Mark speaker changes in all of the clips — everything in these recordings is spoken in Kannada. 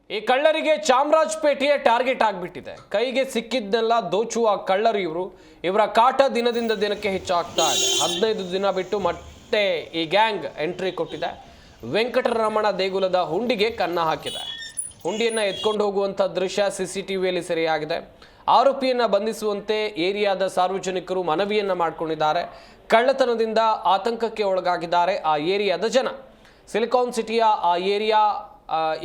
Speaker 1: ಈ ಕಳ್ಳರಿಗೆ ಚಾಮರಾಜಪೇಟೆಯ ಟಾರ್ಗೆಟ್ ಆಗಿಬಿಟ್ಟಿದೆ. ಕೈಗೆ ಸಿಕ್ಕಿದ್ದನ್ನೆಲ್ಲ ದೋಚುವ ಕಳ್ಳರು ಇವರ ಕಾಟ ದಿನದಿಂದ ದಿನಕ್ಕೆ ಹೆಚ್ಚಾಗ್ತಾ ಇದೆ. 15 ದಿನ ಬಿಟ್ಟು ಮತ್ತೆ ಈ ಗ್ಯಾಂಗ್ ಎಂಟ್ರಿ ಕೊಟ್ಟಿದೆ. ವೆಂಕಟರಮಣ ದೇಗುಲದ ಹುಂಡಿಗೆ ಕನ್ನ ಹಾಕಿದೆ. ಹುಂಡಿಯನ್ನು ಎತ್ಕೊಂಡು ಹೋಗುವಂಥ ದೃಶ್ಯ ಸಿಸಿಟಿವಿಯಲ್ಲಿ ಸೆರೆಯಾಗಿದೆ. ಆರೋಪಿಯನ್ನು ಬಂಧಿಸುವಂತೆ ಏರಿಯಾದ ಸಾರ್ವಜನಿಕರು ಮನವಿಯನ್ನು ಮಾಡಿಕೊಂಡಿದ್ದಾರೆ. ಕಳ್ಳತನದಿಂದ ಆತಂಕಕ್ಕೆ ಒಳಗಾಗಿದ್ದಾರೆ ಆ ಏರಿಯಾದ ಜನ. ಸಿಲಿಕಾನ್ ಸಿಟಿಯ ಆ ಏರಿಯಾ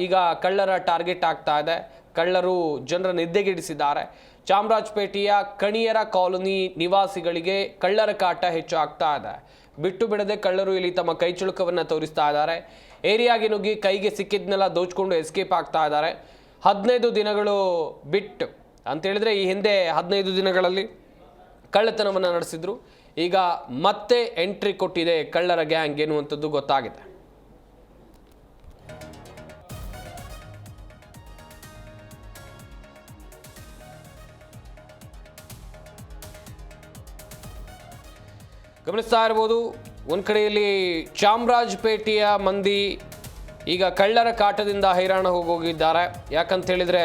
Speaker 1: ಈಗ ಕಳ್ಳರ ಟಾರ್ಗೆಟ್ ಆಗ್ತಾ ಇದೆ. ಕಳ್ಳರು ಜನರ ನಿದ್ದೆಗೆಡಿಸಿದ್ದಾರೆ. ಚಾಮರಾಜಪೇಟೆಯ ಕಣಿಯರ ಕಾಲೋನಿ ನಿವಾಸಿಗಳಿಗೆ ಕಳ್ಳರ ಕಾಟ ಹೆಚ್ಚು ಆಗ್ತಾ ಇದೆ. ಬಿಟ್ಟು ಬಿಡದೆ ಕಳ್ಳರು ಇಲ್ಲಿ ತಮ್ಮ ಕೈಚುಳುಕವನ್ನು ತೋರಿಸ್ತಾ ಇದ್ದಾರೆ. ಏರಿಯಾಗೆ ನುಗ್ಗಿ ಕೈಗೆ ಸಿಕ್ಕಿದ್ನೆಲ್ಲ ದೋಚ್ಕೊಂಡು ಎಸ್ಕೇಪ್ ಆಗ್ತಾ ಇದ್ದಾರೆ. 15 ದಿನಗಳು ಬಿಟ್ಟು ಅಂತೇಳಿದ್ರೆ ಈ ಹಿಂದೆ 15 ದಿನಗಳಲ್ಲಿ ಕಳ್ಳತನವನ್ನು ನಡೆಸಿದ್ರು. ಈಗ ಮತ್ತೆ ಎಂಟ್ರಿ ಕೊಟ್ಟಿದೆ ಕಳ್ಳರ ಗ್ಯಾಂಗ್ ಎನ್ನುವಂಥದ್ದು ಗೊತ್ತಾಗಿದೆ. ಗಮನಿಸ್ತಾ ಇರ್ಬೋದು, ಒಂದು ಕಡೆಯಲ್ಲಿ ಚಾಮರಾಜಪೇಟೆಯ ಮಂದಿ ಈಗ ಕಳ್ಳರ ಕಾಟದಿಂದ ಹೈರಾಣ ಹೋಗಿದ್ದಾರೆ. ಯಾಕಂತ ಹೇಳಿದರೆ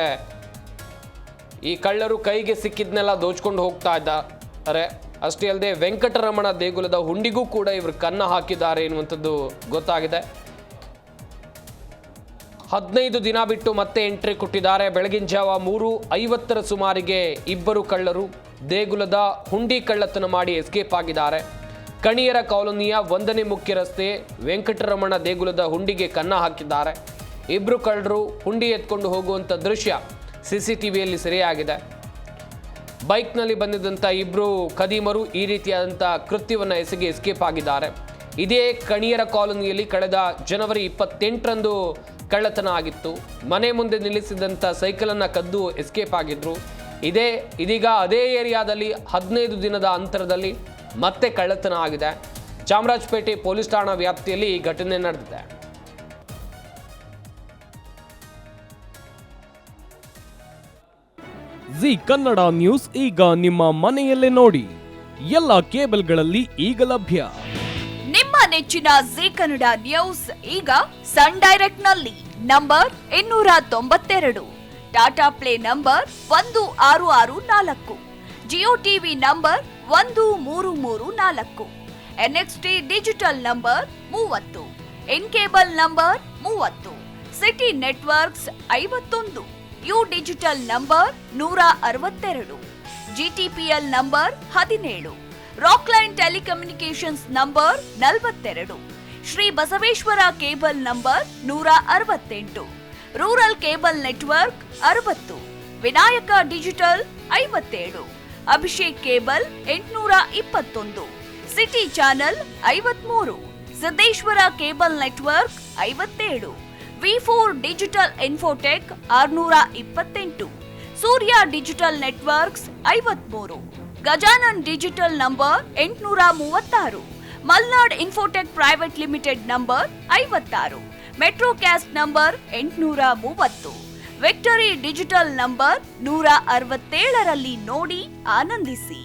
Speaker 1: ಈ ಕಳ್ಳರು ಕೈಗೆ ಸಿಕ್ಕಿದ್ನೆಲ್ಲ ದೋಚ್ಕೊಂಡು ಹೋಗ್ತಾ ಇದ್ದಾರೆ. ಅಷ್ಟೇ ಅಲ್ಲದೆ ವೆಂಕಟರಮಣ ದೇಗುಲದ ಹುಂಡಿಗೂ ಕೂಡ ಇವರು ಕನ್ನ ಹಾಕಿದ್ದಾರೆ ಎನ್ನುವಂಥದ್ದು ಗೊತ್ತಾಗಿದೆ. 15 ದಿನ ಬಿಟ್ಟು ಮತ್ತೆ ಎಂಟ್ರಿ ಕೊಟ್ಟಿದ್ದಾರೆ. ಬೆಳಗಿನ ಜಾವ 3:50 ಸುಮಾರಿಗೆ ಇಬ್ಬರು ಕಳ್ಳರು ದೇಗುಲದ ಹುಂಡಿ ಕಳ್ಳತನ ಮಾಡಿ ಎಸ್ಕೇಪ್ ಆಗಿದ್ದಾರೆ. ಕಣಿಯರ ಕಾಲೋನಿಯ 1ನೇ ಮುಖ್ಯ ರಸ್ತೆ ವೆಂಕಟರಮಣ ದೇಗುಲದ ಹುಂಡಿಗೆ ಕನ್ನ ಹಾಕಿದ್ದಾರೆ. ಇಬ್ಬರು ಕಳ್ಳರು ಹುಂಡಿ ಎತ್ಕೊಂಡು ಹೋಗುವಂಥ ದೃಶ್ಯ ಸಿಸಿಟಿವಿಯಲ್ಲಿ ಸೆರೆಯಾಗಿದೆ. ಬೈಕ್ನಲ್ಲಿ ಬಂದಿದ್ದಂಥ ಇಬ್ಬರು ಖದೀಮರು ಈ ರೀತಿಯಾದಂಥ ಕೃತ್ಯವನ್ನು ಎಸಗಿ ಎಸ್ಕೇಪ್ ಆಗಿದ್ದಾರೆ. ಇದೇ ಕಣಿಯರ ಕಾಲೋನಿಯಲ್ಲಿ ಕಳೆದ ಜನವರಿ 28ರಂದು ಕಳ್ಳತನ ಆಗಿತ್ತು. ಮನೆ ಮುಂದೆ ನಿಲ್ಲಿಸಿದಂಥ ಸೈಕಲನ್ನು ಕದ್ದು ಎಸ್ಕೇಪ್ ಆಗಿದ್ರು. ಇದೀಗ ಅದೇ ಏರಿಯಾದಲ್ಲಿ 15 ದಿನದ ಅಂತರದಲ್ಲಿ ಮತ್ತೆ ಕಳ್ಳತನ ಆಗಿದೆ. ಚಾಮರಾಜಪೇಟೆ ಪೊಲೀಸ್ ಠಾಣಾ ವ್ಯಾಪ್ತಿಯಲ್ಲಿ ಈ ಘಟನೆ ನಡೆದಿದೆ.
Speaker 2: ಜಿ ಕನ್ನಡ ನ್ಯೂಸ್ ಈಗ ನಿಮ್ಮ ಮನೆಯಲ್ಲೇ ನೋಡಿ. ಎಲ್ಲ ಕೇಬಲ್ಗಳಲ್ಲಿ ಈಗ ಲಭ್ಯ.
Speaker 3: ನಿಮ್ಮ ನೆಚ್ಚಿನ ಜಿ ಕನ್ನಡ ನ್ಯೂಸ್ ಈಗ ಸನ್ ಡೈರೆಕ್ಟ್ ನಲ್ಲಿ number 292, Tata play number 1664, Jio TV number 1334, NXT digital number 30, in cable number 30, city networks 51, U digital number 162, GTPL number 17, Rockline telecommunications number 42, Shri Basaveshwara cable number 168, rural cable network 60, Vinayaka digital 57, Abhishek cable 821, city channel 53, Siddeshwara cable network 57, V4 digital Infotech 628, Surya digital networks 53, Gajanan digital number 836, Malnad Infotech private limited number 56, metro cast number 830, victory digital number 167ರಲ್ಲಿ ನೋಡಿ ಆನಂದಿಸಿ.